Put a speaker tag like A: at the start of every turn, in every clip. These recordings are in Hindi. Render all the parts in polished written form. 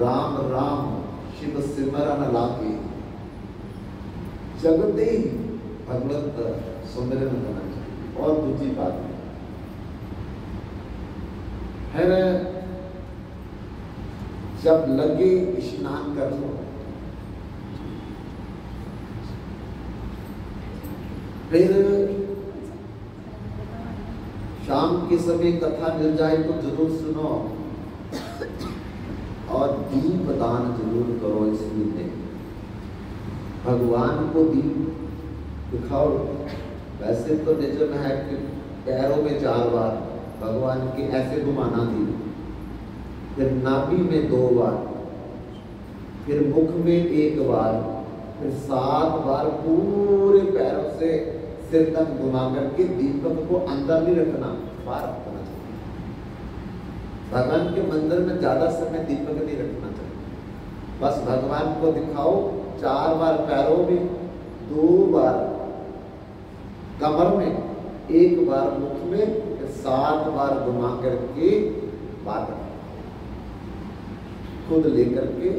A: राम राम शिव सिमरन लागे, जगते ही भगवत सुमिरन करना चाहिए। और दूसरी बात है, जब लगे स्नान कर लो, फिर शाम के समय कथा मिल जाए तो जरूर सुनो और दीप दान जरूर करो। इसलिए भगवान को दीप दिखाओ। वैसे तो निजम है कि पैरों में 4 बार भगवान के ऐसे घुमाना दीप, फिर नाभि में 2 बार, फिर मुख में 1 बार, फिर 7 बार पूरे पैरों से सिर तक घुमा करके दीपक को अंदर नहीं रखना, बाहर रखना चाहिए। भगवान के मंदिर में ज्यादा समय दीपक नहीं रखना चाहिए। बस भगवान को दिखाओ 4 बार पैरों में, 2 बार कमर में, 1 बार मुख में, फिर 7 बार घुमा करके बाहर खुद लेकर के,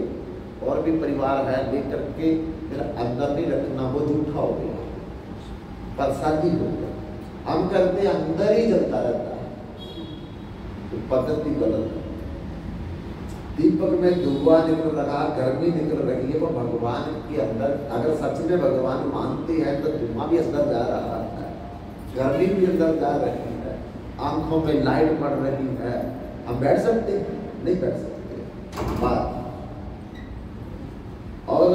A: और भी परिवार है लेकर के, फिर अंदर नहीं रखना, वो झूठा हो गया, प्रसादी हो गया। हम करते अंदर ही जलता रहता है, तो पद्धति गलत है। दीपक में धुआं निकल रहा, गर्मी निकल रही है, वो भगवान के अंदर, अगर सच में भगवान मानते हैं तो धुआं भी अंदर जा रहा है, गर्मी भी अंदर जा रही है, आंखों में लाइट पड़ रही है। हम बैठ सकते हैं? नहीं बैठ सकते। बात और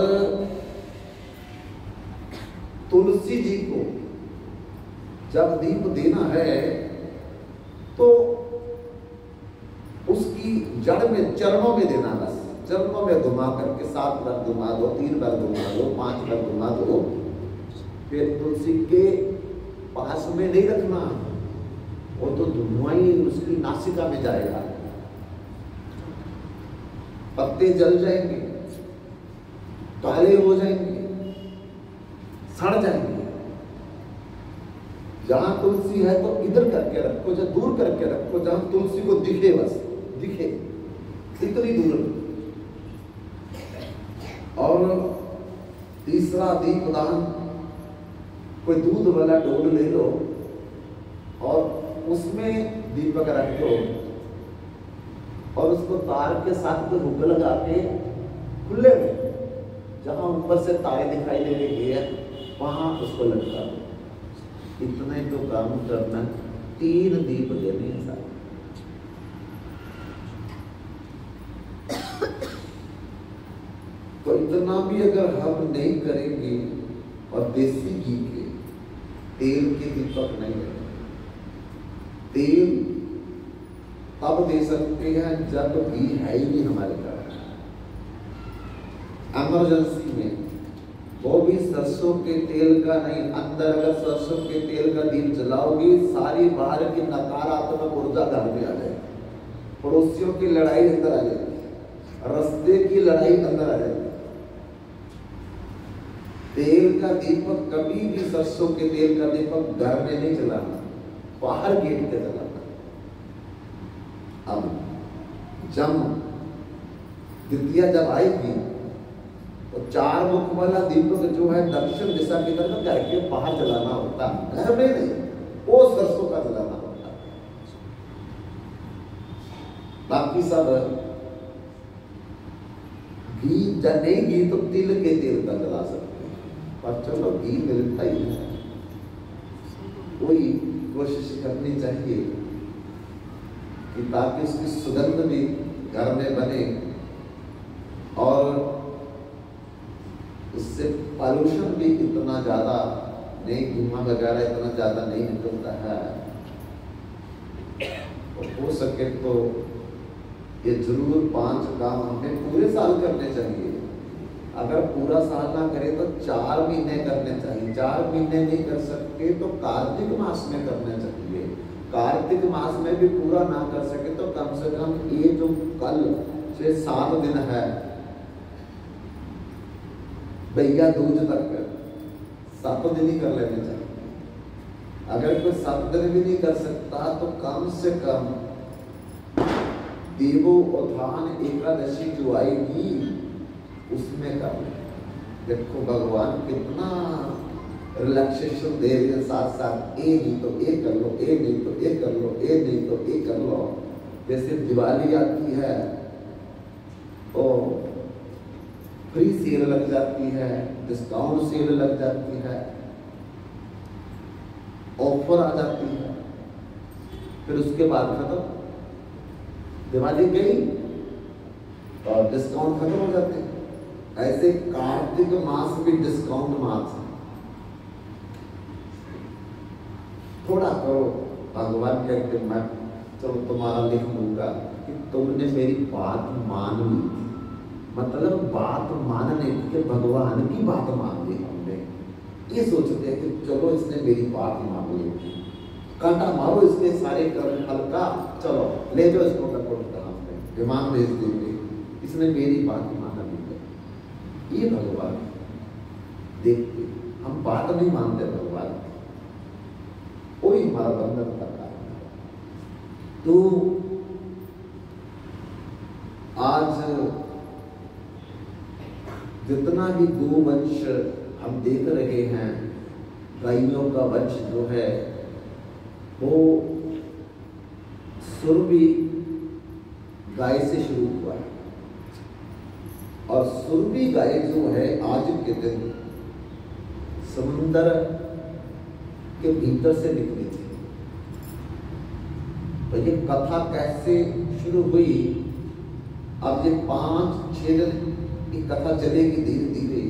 A: तुलसी जी को जब दीप देना है तो उसकी जड़ में, चरणों में देना। बस चरणों में घुमा करके 7 बार घुमा दो, 3 बार घुमा दो, 5 बार घुमा दो। फिर तुलसी के पास में नहीं रखना, वो तो धुआं ही उसकी नासिका में जाएगा, पत्ते जल जाएंगे, काले हो जाएंगे, सड़ जाएंगे। जहां तुलसी है तो इधर करके रखो, जब दूर करके रखो, जहां तुलसी को दिखे, बस दिखे, इतनी दूर। और तीसरा दीपदान, कोई दूध वाला डोल ले लो और उसमें दीपक रख दो, और उसको तार के साथ तो हुक लगा के खुले में, जहां ऊपर से तारे दिखाई देने के वहां उसको लटका दो। इतना ही तो काम करना। 3 दीप देने हैं सारे। तो इतना भी अगर हम नहीं करेंगे, और देसी घी के, तेल के दीपक नहीं है। तेल तब दे सकते हैं जब घी है ही नहीं हमारे घर, इमरजेंसी में, वो भी सरसों के तेल का नहीं। अंदर अगर सरसों के तेल का दीप जलाओगे, सारी बाहर की नकारात्मक ऊर्जा घर में आ जाएगी, पड़ोसियों की लड़ाई अंदर आ जाएगी, रास्ते की लड़ाई अंदर आ जाएगी। तेल का दीपक कभी भी, सरसों के तेल का दीपक घर में नहीं जलाना, बाहर गेट पे जलाना। अब जब द्वितीया जब आएगी तो 4 मुख वाला दीपक जो है दक्षिण दिशा की तरफ घर के बाहर जलाना होता है, घर में नहीं, वो सरसों का जलाना होता है। बाकी सब घी नहीं, घी तो तिल के तेल का जला सकते हैं, पर चलो घी मिलता ही है, कोई कोशिश करनी चाहिए कि ताकि उसकी सुगंध भी घर में बने, और उससे पॉल्यूशन भी इतना ज्यादा नहीं, धुआं वगैरह इतना ज्यादा नहीं निकलता है। और हो सके तो ये जरूर 5 काम हमें पूरे साल करने चाहिए। अगर पूरा साल ना करें तो 4 महीने करने चाहिए। 4 महीने नहीं कर सकते तो कार्तिक मास में करने चाहिए। कार्तिक मास में भी पूरा ना कर सके तो कम से कम ये जो कल से 7 दिन है, भैया दूज तक 7 दिन ही कर लेने चाहिए। अगर कोई 7 दिन भी नहीं कर सकता तो कम से कम देवोत्थान एकादशी जो आएगी उसमें कर ले। देखो भगवान कितना रिलैक्सेशन दे रहे हैं, साथ साथ ए नहीं तो ए कर लो, ए नहीं तो ए कर लो, ए नहीं तो ए कर लो। जैसे दिवाली आती है तो फ्री सेल लग जाती है, डिस्काउंट सेल लग जाती है, ऑफर आ जाती है, फिर उसके बाद खत्म। दिवाली गई और डिस्काउंट खत्म हो जाते हैं। ऐसे कार्तिक मास भी डिस्काउंट मास है। थोड़ा करो, भगवान कहते मैं चलो तुम्हारा लिख लूंगा कि तुमने मेरी बात मान ली। मतलब बात मानने के भगवान की बात मान ली हमने। ये सोचते हैं कि चलो इसने मेरी बात मान ली, कांटा मारो इसके सारे कर्म फल का, चलो ले जाओ इसको विमान भेज देंगे, इसने मेरी बात माना नहीं। ये भगवान देखते, हम बात नहीं मानते भगवान, कोई हमारा बंधन कर रहा है। तो आज जितना भी गोवंश हम देख रहे हैं, गायों का वंश जो है वो सुरभि गाय से शुरू हुआ है। और सुरभि गाय जो है आज के दिन समुद्र के भीतर से निकली थी। तो ये कथा कैसे शुरू हुई, अब ये 5-6 दिन की कथा चलेगी धीरे धीरे,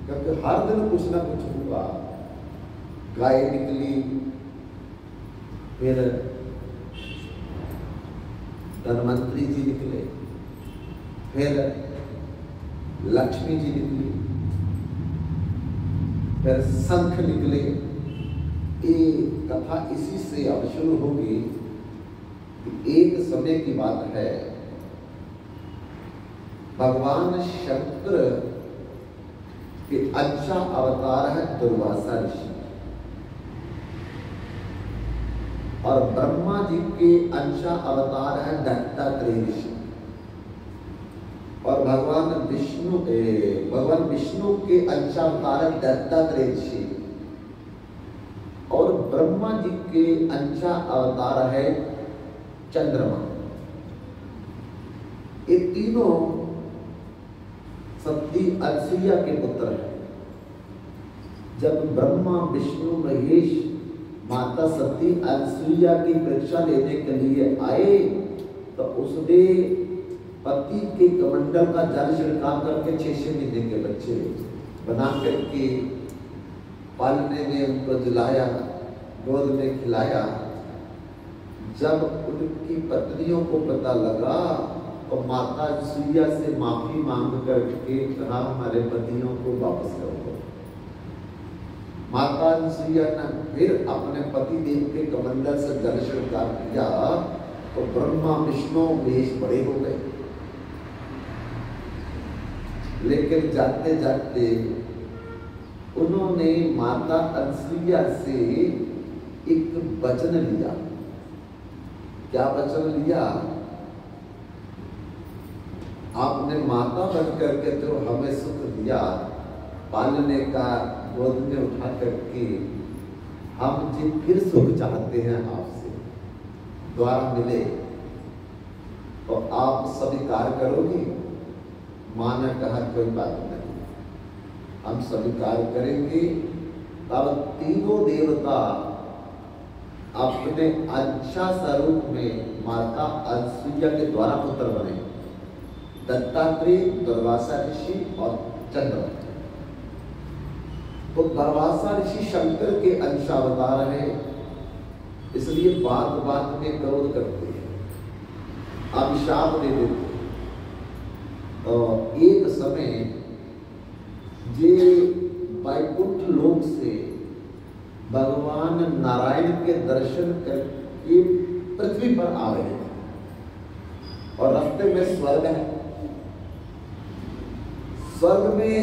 A: क्योंकि हर दिन कुछ ना कुछ हुआ। गाय निकली, फिर धनवंतरी जी निकले, फिर लक्ष्मी जी निकली, फिर शंख निकले। ये कथा इसी से अब शुरू होगी कि एक समय की बात है, भगवान शंकर के अच्छा अवतार है दुर्वासा ऋषि, और ब्रह्मा जी के अंशा अवतार है दत्तात्रेय ऋषि, और भगवान विष्णु के अंशा अवतार है दत्तात्रेय ऋषि, और ब्रह्मा जी के अंशा अवतार है चंद्रमा। ये तीनों सती अनसुईया के पुत्र हैं। जब ब्रह्मा विष्णु महेश माता सती अनसुईया की परीक्षा लेने के लिए आए तो उसने पति के कमंडल का जल छिड़काव करके 6 महीने के बच्चे बना करके पालने में उनको दिलाया, गोद में खिलाया। जब उनकी पत्नियों को पता लगा तो माता अनसुईया से माफी मांग करके कहा हमारे पतियों को वापस करो। माता अनसुईया ने फिर अपने पति देव के कमंडल से जल छिड़काव किया तो ब्रह्मा विष्णु महेश बड़े हो गए। लेकिन जाते जाते उन्होंने माता अनसुईया से एक वचन लिया। क्या वचन लिया? आपने माता बनकर के जो हमें सुख दिया पालने का, गोद में उठा करके, हम जी फिर सुख चाहते हैं आपसे, द्वारा मिले तो आप स्वीकार करोगी? मां ने कहा कोई बात नहीं, हम स्वीकार करेंगे। तब तीनों देवता अपने अच्छा स्वरूप में माता अनसुईया के द्वारा पुत्र बने, दत्तात्रेय, दुर्वासा ऋषि और चंद्रमा। तो दुर्वासा ऋषि शंकर के अंशावतार है, इसलिए बात बात में क्रोध करते हैं, अभिशाप दे देते हैं। तो एक समय जे वैकुंठ लोक से भगवान नारायण के दर्शन करके पृथ्वी पर आ रहे थे और रास्ते में स्वर्ग है। स्वर्ग में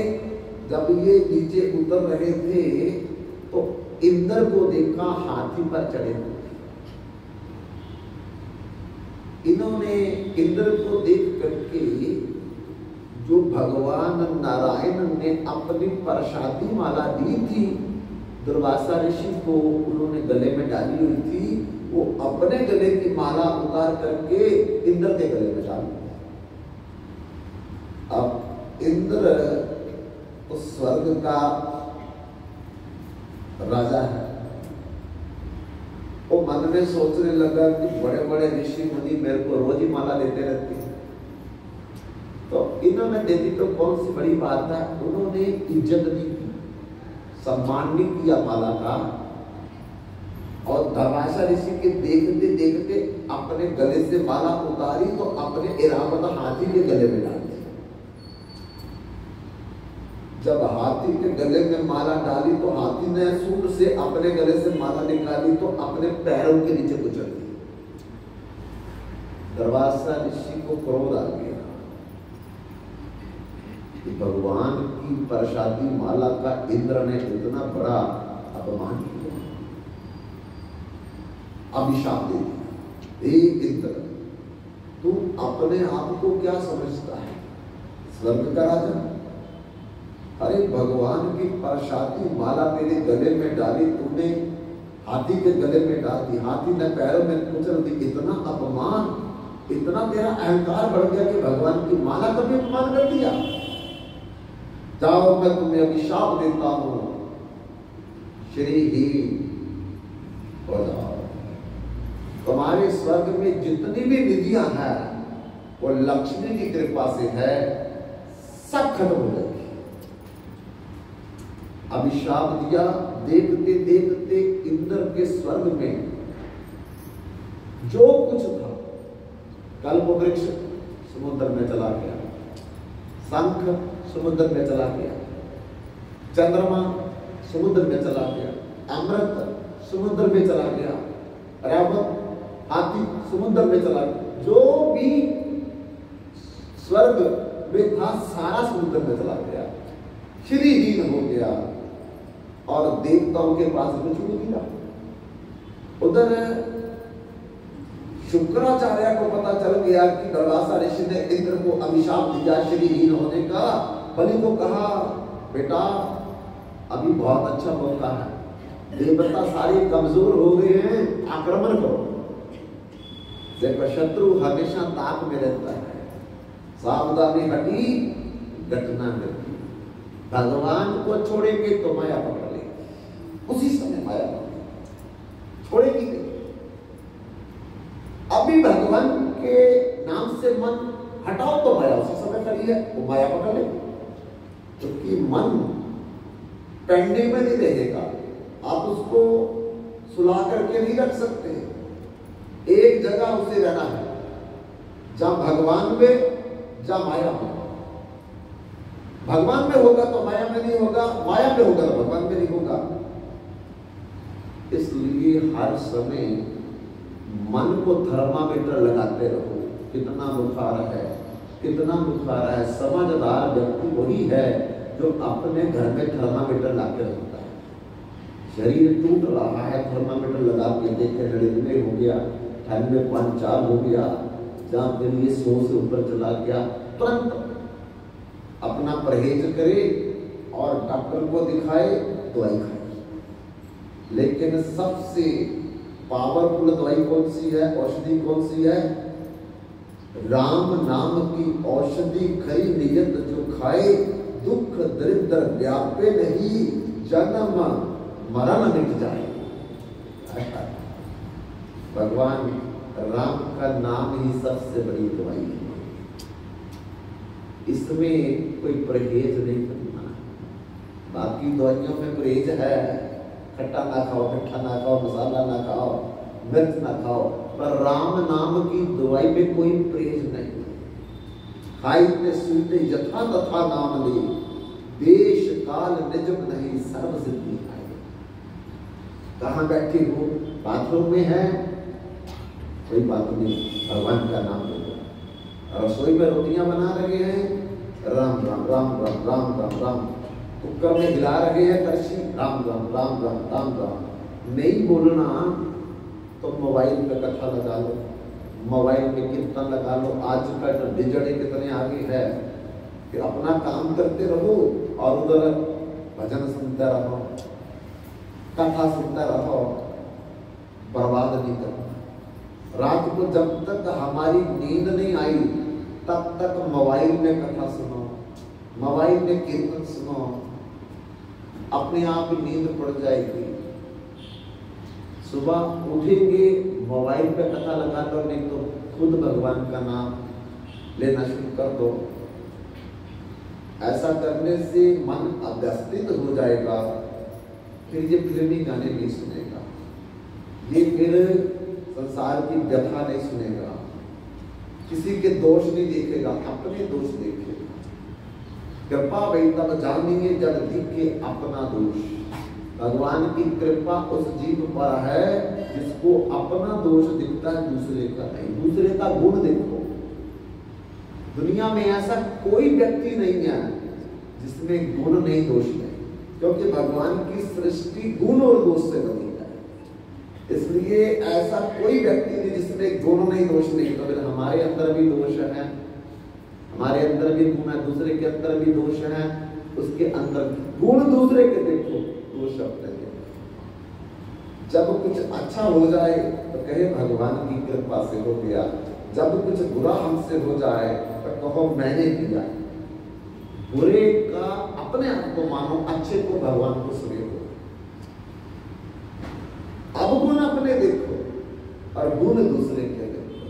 A: जब ये नीचे उतर रहे थे तो इंद्र को देखा हाथी पर चढ़े हुए। इन्होंने इंद्र को देख करके जो भगवान नारायण ने अपनी प्रसादी माला दी थी दुर्वासा ऋषि को, उन्होंने गले में डाली हुई थी, वो अपने गले की माला उतार करके इंद्र के गले में डाल दी। अब इंद्र तो स्वर्ग का राजा है, वो मन में सोचने लगा कि बड़े बड़े ऋषि मुनि मेरे को रोज ही माला देते रहते हैं, तो इन्होंने दे दी तो कौन सी बड़ी बात है। उन्होंने इज्जत नहीं की, सम्मान नहीं किया माला का, और दुर्वासा ऋषि के देखते देखते अपने गले से माला उतारी तो अपने इरावत हाथी के गले में डाल दी। जब हाथी के गले में माला डाली तो हाथी ने सूंड से अपने गले से माला निकाली तो अपने पैरों के नीचे कुचल दी। दुर्वासा ऋषि को क्रोध आ गया कि भगवान की प्रसादी माला का इंद्र ने इतना बड़ा अपमान किया, अभिशाप दे दिया। हे इंद्र, तू अपने आप को क्या समझता है, स्वर्ग का राजा? अरे भगवान की प्रसादी माला तेरे गले में डाली तूने, हाथी के गले में डाल दी, हाथी ने पैरों में कुचल दी। इतना अपमान, इतना तेरा अहंकार बढ़ गया कि भगवान की माला का भी अपमान कर दिया। जाओ, मैं तुम्हें अभिशाप देता हूं, श्रीहीन हो जाओ। तुम्हारे स्वर्ग में जितनी भी निधियां हैं वो लक्ष्मी की कृपा से है, सब खत्म हो जाएगी। अभिशाप दिया। देखते देखते इंद्र के स्वर्ग में जो कुछ था, कल्प वृक्ष समुद्र में चला गया, शंख समुद्र में चला गया, चंद्रमा समुद्र में चला गया, अमृत समुद्र में चला गया, रावत हाथी समुद्र में चला गया, जो भी स्वर्ग में था सारा समुद्र में चला गया, श्रीहीन हो गया और देवताओं के पास कुछ नहीं मिला। उधर शुक्राचार्य को पता चल गया कि दुर्वासा ऋषि ने इंद्र को अभिशाप दिया श्रीहीन होने का। बलि को कहा, बेटा अभी बहुत अच्छा मौका है, देवता सारे कमजोर हो गए हैं, आक्रमण करो। देखो शत्रु हमेशा ताक में रहता है, सावधानी हटी घटना घटी। भगवान को छोड़ेंगे तो माया पकड़ लेगी, उसी समय माया पकड़ छोड़ेगी नहीं। अभी भगवान के नाम से मन हटाओ तो माया उसी समय खड़ी है, वो माया पकड़ लेगी। क्योंकि मन पेंडिंग में नहीं रहेगा, आप उसको सुला करके नहीं रख सकते। एक जगह उसे रहना है, जहां भगवान में जहां माया में। भगवान में होगा तो माया में नहीं होगा, माया में होगा तो भगवान में नहीं होगा। इसलिए हर समय मन को थर्मामीटर लगाते रहो, कितना बुखार है, कितना बुखार है। समझदार व्यक्ति वही है जो अपने घर में थर्मामीटर लाके रखता है। शरीर टूट रहा है, थर्मामीटर लगा के देखे 99 हो गया, 98, 5 हो गया, जहां फिर ये 100 से ऊपर चला गया, तुरंत अपना परहेज करे और डॉक्टर को दिखाए, दवाई खाए। लेकिन सबसे पावरफुल दवाई कौन सी है, औषधि कौन सी है? राम नाम की औषधि खरी नियत जो खाए, दुख दरिद्र व्यापे नहीं, जन्म मरण मिट जाए। भगवान राम का नाम ही सबसे बड़ी दवाई है। इसमें कोई परहेज नहीं करना। बाकी दवाइयों में परहेज है, खट्टा ना खाओ, मीठा ना खाओ, मसाला ना खाओ, मिर्च ना खाओ, पर राम नाम की दवाई में कोई परहेज नहीं। खाइते सुनते यथा तथा नाम ले, देश काल निजम नहीं सर्व सिद्धि है। कहाँ बैठे हो? बाथरूम में है, कोई बात नहीं, भगवान का नाम लो। रसोई में रोटियां बना रहे हैं, राम राम राम राम राम राम राम। कुकर में हिला रहे हैं कड़छी, राम राम राम राम राम राम। नहीं बोलना तो मोबाइल पे कथा लगा लो, मोबाइल में कीर्तन लगा लो। आजकल तो डिजिटल कितने आगे है कि अपना काम करते रहो और उधर भजन सुनते रहो, कथा सुनते रहो, बर्बाद नहीं करना। रात को जब तक हमारी नींद नहीं आई तब तक मोबाइल में कथा सुनो, मोबाइल में कीर्तन सुनो, अपने आप ही नींद पड़ जाएगी। सुबह उठेंगे मोबाइल पे कथा लगा दो, नहीं तो खुद भगवान का नाम लेना शुरू कर दो। ऐसा करने से मन अव्यवस्थित हो जाएगा, फिर ये फिल्मी गाने नहीं सुनेगा, ये फिर संसार की व्यथा नहीं सुनेगा, किसी के दोष नहीं देखेगा, अपने दोष देखेगा। कृपा वही तब जानेंगे जब दिखे अपना दोष। भगवान की कृपा उस जीव पर है जिसको अपना दोष दिखता है, दूसरे का नहीं। दूसरे का गुण देखो। दुनिया में ऐसा कोई व्यक्ति नहीं है जिसमें गुण नहीं, दोष नहीं, क्योंकि भगवान की सृष्टि गुण और दोष से बनी है। इसलिए ऐसा कोई व्यक्ति नहीं जिसमें गुण नहीं, दोष नहीं। तो फिर हमारे अंदर भी दोष है, हमारे अंदर भी गुण है, दूसरे के अंदर भी दोष है, उसके अंदर गुण दूसरे के देखो, दोष अपने के। जब कुछ अच्छा हो जाए तो कहे भगवान की कृपा से हो गया, जब कुछ बुरा हमसे हो जाए तो कहो मैंने किया। बुरे का अपने आप को मानो, अच्छे को भगवान को श्रेय हो। अब गुण अपने देखो और गुण दूसरे के देखो।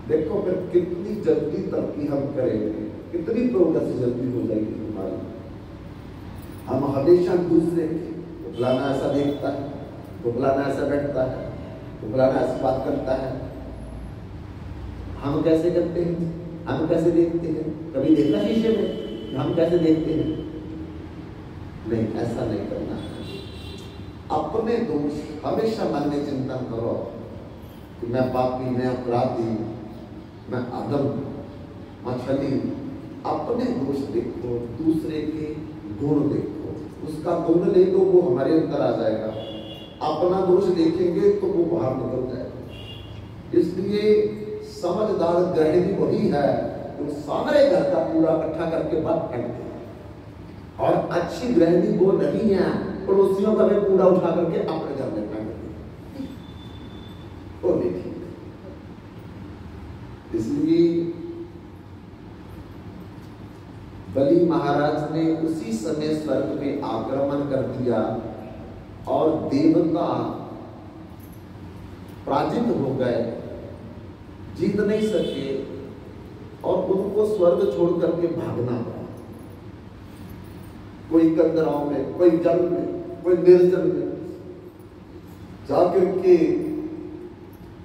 A: देखो फिर कितनी जल्दी तरक्की हम करेंगे, कितनी प्रोग्रेस जल्दी हो जाएगी हमारी। हम हमेशा दूसरे के, तो फलाना ऐसा देखता है, तो फलाना ऐसा बैठता है, तो फलाना ऐसी बात करता है, हम कैसे करते हैं, हम कैसे देखते हैं? कभी देखना शीशे में हम कैसे देखते हैं? नहीं, ऐसा नहीं करना है। अपने दोष हमेशा मन में चिंतन करो कि मैं पापी, मैं अपराधी, मैं अधम, मैं छली। अपने दोष देखो, दूसरे के गुण देखो, उसका गुण ले तो वो हमारे अंदर आ जाएगा। अपना दोष देखेंगे तो वो बाहर निकल जाएगा। इसलिए समझदार गृहिणी वही है जो सारे घर का पूरा इकट्ठा करके बात फेंकती है, और अच्छी गृहिणी वो नहीं है पड़ोसियों का भी पूरा उठा करके अपने घर में फेंक देती, वो नहीं ठीक। इसलिए बलि महाराज ने उसी समय स्वर्ग में आक्रमण कर दिया और देवता पराजित हो गए, जीत नहीं सके और उनको स्वर्ग छोड़ करके भागना पड़ा। कोई कंदराओं में, कोई जल में, कोई निर्जन में जाकर के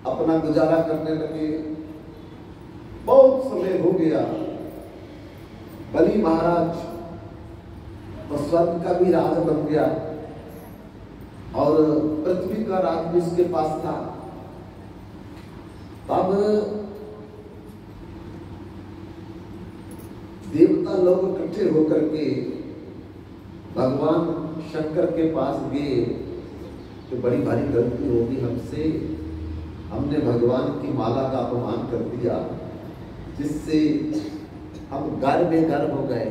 A: अपना गुजारा करने लगे। बहुत समय हो गया। बलि महाराज तो स्वर्ग का भी राज बन गया और पृथ्वी का राज भी उसके पास था। तब देवता लोग इकट्ठे होकर के भगवान शंकर के पास गए कि बड़ी भारी गलती होगी हमसे, हमने भगवान की माला का अपमान कर दिया जिससे हम घर बेघर हो गए।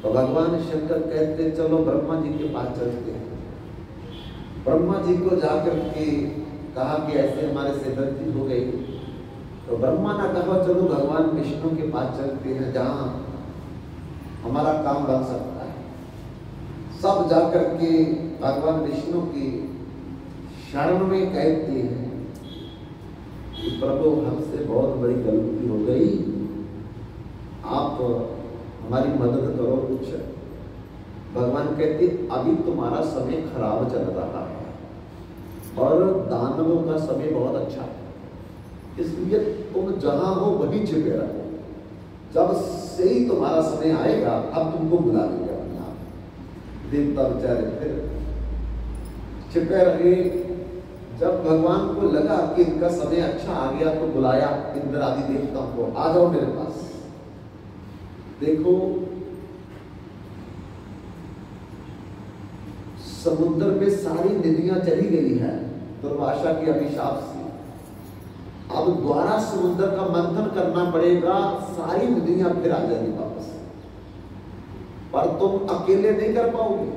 A: तो भगवान शंकर कहते चलो ब्रह्मा जी के पास चलते हैं। ब्रह्मा जी को जाकर के कहा कि ऐसे हमारे से गलती हो गई। तो ब्रह्मा ने कहा चलो भगवान विष्णु के पास चलते हैं जहां हमारा काम बन सकता है। सब जाकर के भगवान विष्णु की शरण में कहते हैं कि प्रभु हमसे बहुत बड़ी गलती हो गई, आप हमारी मदद करो कुछ। भगवान कहते अभी तुम्हारा समय खराब चल रहा है और दानवों का समय बहुत अच्छा है, इसलिए तुम जहां हो वही छिपे रहो। जब से ही तुम्हारा समय आएगा अब तुमको बुला लेंगे अपने आप। देवता बेचारे फिर छिपे रहे। जब भगवान को लगा कि इनका समय अच्छा आ गया तो बुलाया इंद्र आदि देवताओं को, आ जाओ मेरे पास। देखो समुद्र में सारी नदियां चली गई है दुर्वासा के अभिशाप से। अब दोबारा समुद्र का मंथन करना पड़ेगा, सारी नदियां फिर आ जाएगी वापस, पर तुम अकेले नहीं कर पाओगे,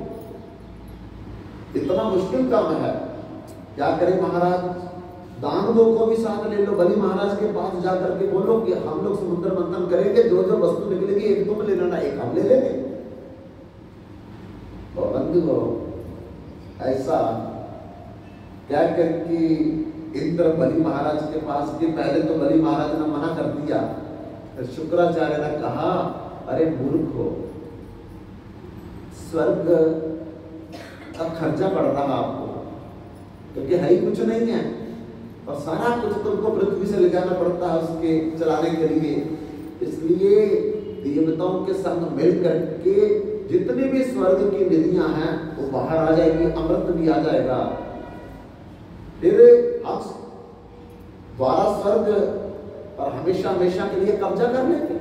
A: इतना मुश्किल काम है। क्या करें महाराज, दानवों को भी साथ ले लो, बलि महाराज के पास जाकर के बोलो कि हम लोग समुद्र मंथन करेंगे, जो जो वस्तु निकलेगी एक तुम ले लेना, एक हम ले लेंगे। और बंधु ऐसा क्या करके इंद्र बलि महाराज के पास के, पहले तो बलि महाराज ने मना कर दिया, फिर शुक्राचार्य ने कहा अरे मूर्ख हो, स्वर्ग का खर्चा पड़ रहा आपको, क्योंकि है ही कुछ नहीं है और सारा कुछ तुमको पृथ्वी से ले जाना पड़ता है उसके चलाने के लिए। इसलिए देवताओं के संग मिल करके जितनी भी स्वर्ग की नदियां हैं वो बाहर आ जाएगी, अमृत भी आ जाएगा, फिर हम द्वारा स्वर्ग पर हमेशा हमेशा के लिए कब्जा कर लेंगे।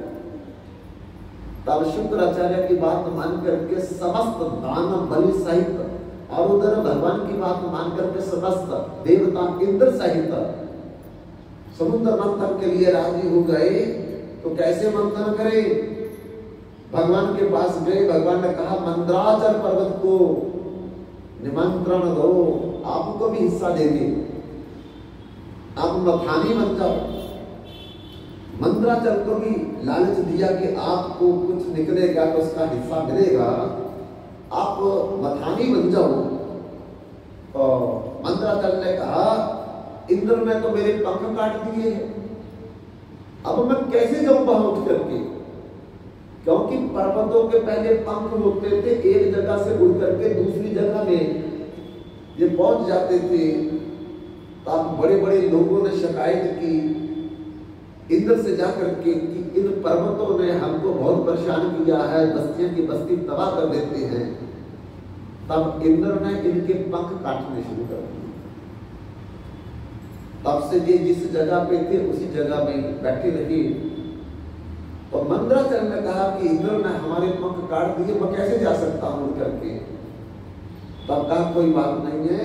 A: तब शुक्राचार्य की बात मान करके समस्त दानव बलि सहित और उधर भगवान की बात मान करके समस्त देवता इंद्र सहित समुद्र मंथन के लिए राजी हो गए। तो कैसे मंथन करें, भगवान के पास गए, भगवान ने कहा मंदराचल पर्वत को निमंत्रण दो, आपको भी हिस्सा देंगे, आप मथानी बन जाओ। मंदराचल को भी लालच दिया कि आपको कुछ निकलेगा तो उसका हिस्सा मिलेगा, आप मथानी बन जाओ। और मंदराचल ने कहा इंद्र ने तो मेरे पंख काट दिए हैं, अब मैं कैसे जाऊं वहां उठ करके, क्योंकि पर्वतों के पहले पंख होते थे, एक जगह से उड़ करके दूसरी जगह में ये पहुंच जाते थे। तब बड़े बड़े लोगों ने शिकायत की इंद्र से जाकर के कि इन पर्वतों ने हमको बहुत परेशान किया है, बस्तियों की बस्ती तबाह कर देते हैं। तब इंद्र ने इनके पंख काटने शुरू कर दिए। तब से ये जिस जगह पे थे उसी जगह में बैठे रहे। और मंदराचल ने कहा कि इंद्र ने हमारे पंख काट दिए, मैं कैसे जा सकता हूं करके। तब कहा कोई बात नहीं है,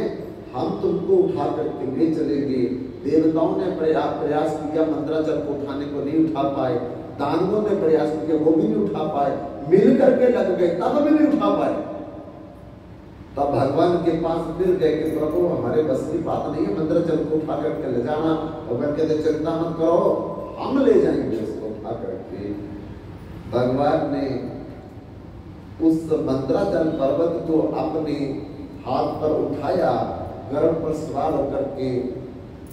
A: हम तुमको उठा करके ले चलेंगे। देवताओं ने प्रयास किया, मंदराचल को उठाने को नहीं उठा पाए, दानवों ने प्रयास किया, वो भी नहीं उठा पाए, मिल करके लग गए तब भी नहीं उठा पाए। तब भगवान के पास फिर गए कि प्रभु हमारे बस की बात नहीं है, मंदराचल को उठा करके ले जाना। भगवान कहते चिंता मत करो, हम ले जाएंगे उसको उठा करके। भगवान ने उस मंदराचल पर्वत को अपने हाथ पर उठाया, गर्भ पर सवार होकर के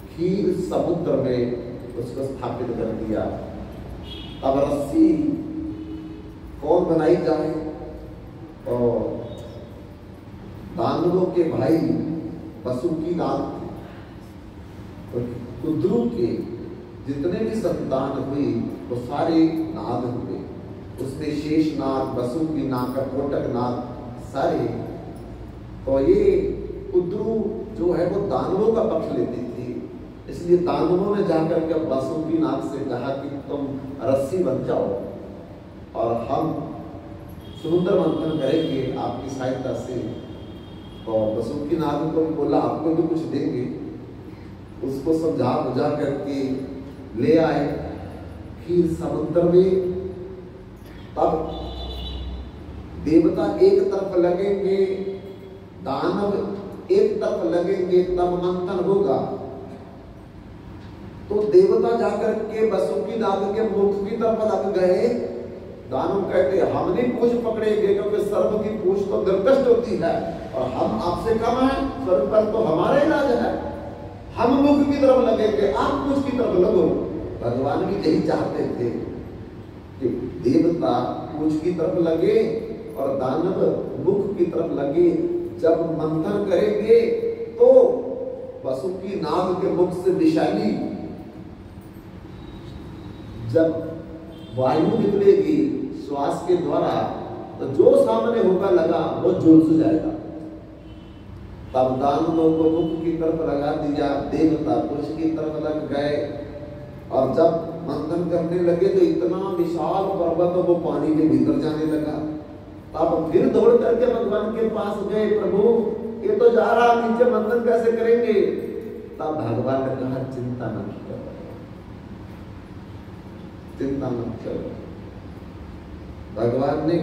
A: खीर समुद्र में उसको स्थापित कर दिया। अब रस्सी कौन बनाई जाए, और दानवों के भाई वसुकी नाग थे, कुद्रू के जितने भी संतान हुई वो सारे नाग हुए, उसमें शेष नाग, वसुकी नाग, कटकोटक नाग सारे। तो ये कुद्रू जो है वो दानवों का पक्ष लेती थी, इसलिए दानवों ने जाकर के वसुकी नाग से कहा कि तुम रस्सी बन जाओ और हम समुद्र मंथन करेंगे आपकी सहायता से। और वसुकी नाग को भी बोला आपको भी कुछ देंगे, उसको समझा बुझा करके ले आए फिर समुद्र में। तब देवता एक तरफ लगेंगे, दानव एक तरफ लगेंगे, तब मंथन होगा। तो देवता जाकर के वसुकी नाग के मुख की तरफ लग गए। दानव कहते हम नहीं पूछ पकड़ेंगे, क्योंकि सर्प की पूछ तो निर्दिष्ट होती है और हम आपसे कम है, सर्प पर तो हमारा इलाज है, हम मुख की तरफ लगेंगे, आप पूछ की तरफ लगो। भगवान भी यही चाहते थे कि देवता पूछ की तरफ लगे और दानव मुख की तरफ लगे। जब मंथन करेंगे तो वसुकी नाग के मुख से विषैली जब वायु निकलेगी श्वास के द्वारा, तो जो सामने होगा लगा वो झुलस जाएगा। तब दानवों को मुख की तरफ लगा दिया, देवता पुरुष की तरफ लग गए। और जब मंथन करने लगे तो इतना विशाल पर्वत वो पानी के भीतर जाने लगा। तब फिर दौड़ करके भगवान के पास गए, प्रभु ये तो जा रहा, नीचे मंथन कैसे करेंगे? तब भगवान ने कहा चिंता मत करो, चिंता मत करो। भगवान ने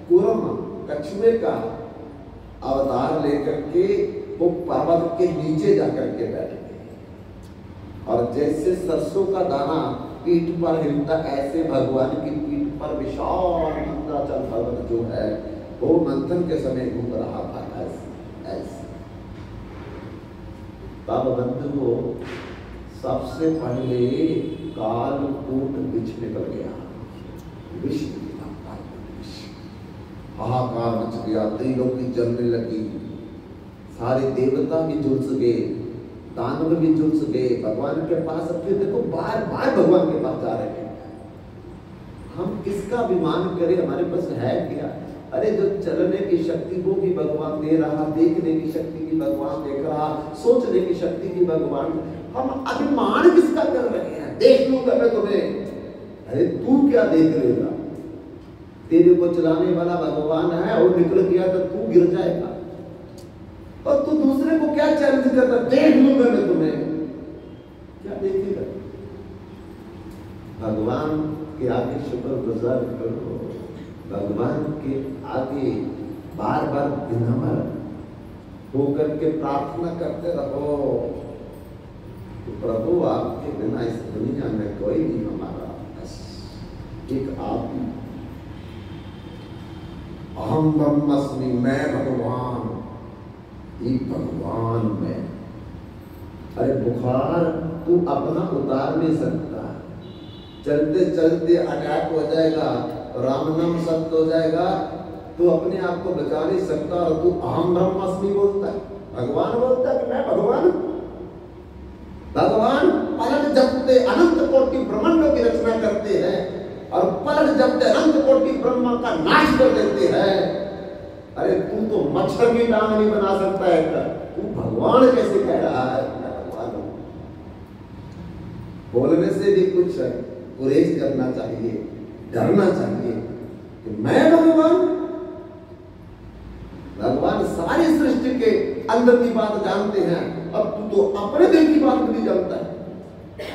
A: कूर्म कछुए का अवतार लेकर के वो पर्वत के नीचे जाकर के बैठ गए, और जैसे सरसों का दाना पीठ पर हिलता, ऐसे भगवान की पीठ पर विशाल मंदराचल पर्वत जो है वो मंथन के समय घूम रहा था ऐसे ऐसे। तब बंधुओं सबसे पहले कालकूट विष निकल गया, विष हाहाकार मच गया, त्रिलोकी जलने लगी, सारे देवता भी झुलस गए, दानव भी झुलस गए भगवान के पास। फिर देखो बार बार भगवान के पास जा रहे हैं, हम किसका अभिमान करें, हमारे पास है क्या? अरे जो चलने की शक्ति वो भी भगवान दे रहा, देखने की शक्ति भी भगवान देख रहा, सोचने की शक्ति भी भगवान। हम अभिमान किसका कर रहे हैं? देख लूंगा मैं तुम्हें। अरे तू क्या देख लेगा? तेरे को चलाने वाला भगवान है, और निकल गया तो तू गिर जाएगा। और तू दूसरे को क्या चैलेंज करता? देख लूंगा मैं तुम्हें। क्या देखेगा? भगवान के आगे शुक्रगुजार करो, भगवान के आगे बार बार विनम्र होकर के प्रार्थना करते रहो तो प्रभु आपके बिना इस दुनिया में कोई नहीं हमारा, एक आप ही। अहम ब्रह्मास्मि, मैं भगवान, ये भगवान में। अरे बुखार तू अपना उतार नहीं सकता, चलते चलते अटैक हो जाएगा, राम नाम सत्य हो जाएगा, तू अपने आप को बचा नहीं सकता, और तू अहम ब्रह्मास्मि बोलता है। भगवान बोलता है कि मैं भगवान। भगवान पलट जपते अनंत कोटि ब्रह्मांडों की रचना करते हैं, और पलट जपते अनंत कोटि ब्रह्मा का नाश कर देते हैं। अरे तू तो मच्छर की टांग नहीं बना सकता है, तू भगवान कैसे कह रहा है मैं भगवान हूं? बोलने से भी कुछ गुरेज करना चाहिए, डरना चाहिए कि मैं भगवान। भगवान सारी सृष्टि के अंदर की बात जानते हैं, अब तू तो अपने दिल की बात नहीं जानता है।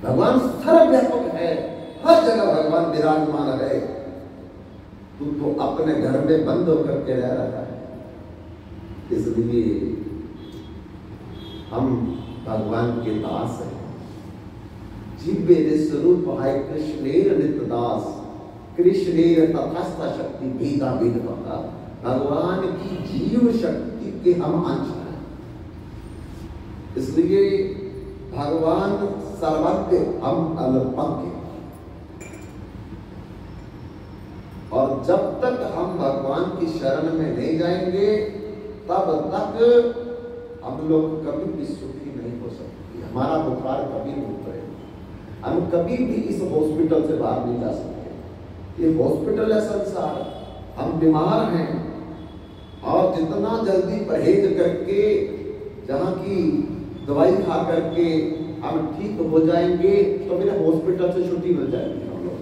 A: भगवान सर्वव्यापक है, हर जगह भगवान विराजमान है, तू तो अपने घर में बंद होकर के रह रहा है। इसलिए हम भगवान के दास हैं। जीवे स्वरूप है कृष्णेर नित्यदास, कृष्णेर तथस्थ शक्ति भेदा भेद पका। भगवान की जीव शक्ति के हम अंश हैं, इसलिए भगवान सर्वज्ञ, हम अल्पज्ञ। और जब तक हम भगवान की शरण में नहीं जाएंगे तब तक हम लोग कभी भी सुखी नहीं हो सकते। हमारा बुखार कभी नहीं उतरेगा, हम कभी भी इस हॉस्पिटल से बाहर नहीं जा सकते। ये हॉस्पिटल है संसार, हम बीमार हैं, और जितना जल्दी परहेज करके, जहाँ की दवाई खा करके हम ठीक हो जाएंगे तो मेरे हॉस्पिटल से छुट्टी मिल जाएगी, हम लोग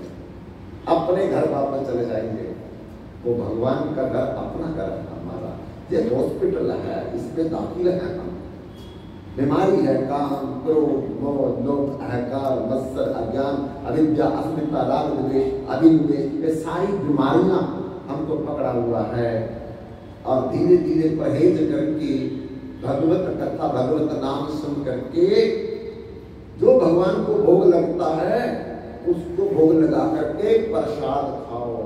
A: अपने घर वापस चले जाएंगे। वो भगवान का घर अपना घर है हमारा, ये हॉस्पिटल है, इसमें दाखिल है हम। बीमारी है काम, क्रोध, मोह, लोभ, अहंकार, मत्सर, अज्ञान, अविद्या, अस्मिता, राग द्वेष, अभिनिवेश, ये सारी बीमारियां हमको पकड़ा हुआ है। और धीरे धीरे परहेज करके भगवत कथा, भगवत नाम सुन करके जो भगवान को भोग लगता है उसको भोग लगा करके प्रसाद खाओ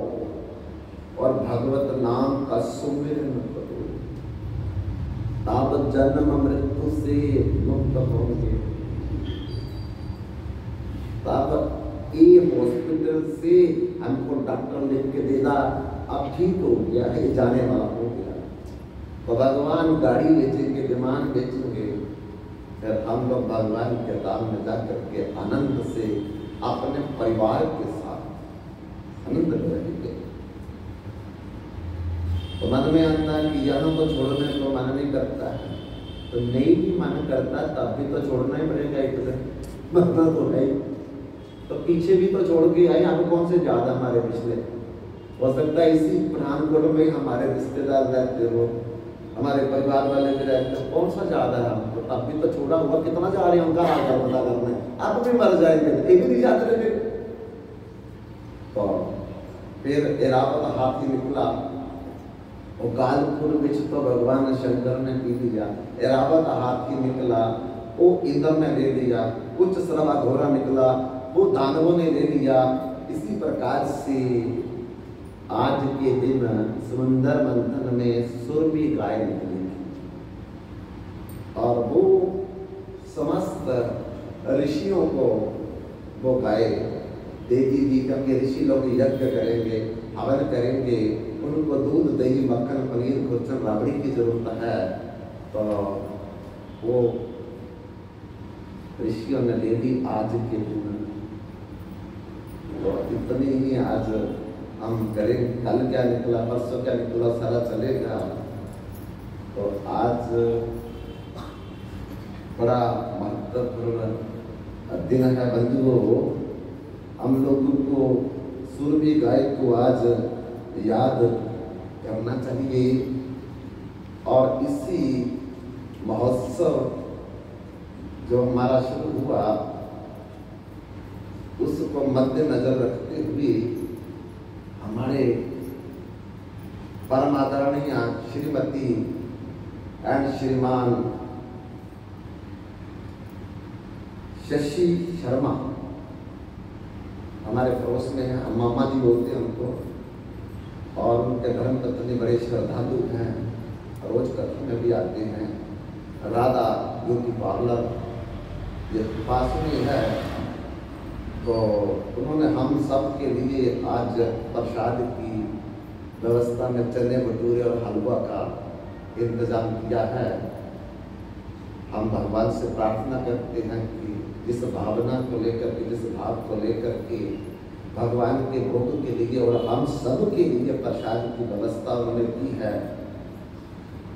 A: और भगवत नाम का सुमिरन करो, तब जन्म मृत्यु से मुक्त होंगे। तब ये हॉस्पिटल से हमको डॉक्टर लिख के देगा अब ठीक हो गया है, जाने वाला हो गया, तो भगवान गाड़ी बेचेंगे, विमान बेचेंगे, फिर हम लोग भगवान के धाम में जाकर के आनंद से अपने परिवार के साथ आनंद रहेंगे। तो मन में आता है कि यहाँ को छोड़ने को मन नहीं करता है, तो नहीं भी मन करता तब भी तो छोड़ना ही पड़ेगा, एक मतलब तो है। तो पीछे भी तो छोड़ के आए, अब कौन से ज्यादा हमारे पिछले, हो सकता है इसी पठानकोट में हमारे रिश्तेदार रहते हो, हमारे परिवार वाले भी रहते हैं, कौन सा ज्यादा है हमको, तब भी तो छोड़ा हुआ, कितना जा रहे हैं उनका हाल पता करने, अब भी मर जाएंगे, ये भी नहीं जाते रहे। तो फिर एरावत हाथी निकला, और गालपुर विच तो भगवान शंकर ने पी लिया, एरावत हाथी निकला वो इंद्र ने ले लिया, उच्च श्रवा घोड़ा निकला वो दानवों ने ले लिया। इसी प्रकार से आज के दिन समुंदर मंथन में सुरभि गाय निकली और वो समस्त ऋषियों को वो गाय दे दी, क्योंकि ऋषि लोग यज्ञ करेंगे, हवन करेंगे, उनको दूध दही मक्खन पनीर खुरचन राबड़ी की जरूरत है। तो वो ऋषियों ने ले ली आज के दिन। तो इतनी ही आज हम करें, कल क्या निकला परसों क्या निकला सारा चलेगा। तो आज बड़ा महत्वपूर्ण दिन है बंधुओं, हम लोगों को सुरभि गाय को आज याद करना चाहिए और इसी महोत्सव जो हमारा शुरू हुआ उसको मद्देनजर रखते हुए हमारे परम आदरणीय श्रीमती एंड श्रीमान शशि शर्मा हमारे पड़ोस में हैं, मामा जी बोलते हैं उनको, और उनके धर्म पत्नी बड़े श्रद्धालु हैं, रोज कथा में भी आते हैं। राधा ब्यूटी पार्लर ये पास में है, तो उन्होंने हम सब के लिए आज प्रसाद की व्यवस्था में चने भटूरे और हलवा का इंतजाम किया है। हम भगवान से प्रार्थना करते हैं कि जिस भावना को लेकर के, जिस भाव को लेकर के भगवान के भोग के लिए और हम सब के लिए प्रसाद की व्यवस्था उन्होंने की है,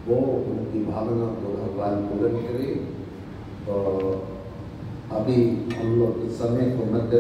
A: वो उनकी भावना को भगवान पूर्ण करे। तो अभी हम लोग समय को मध्य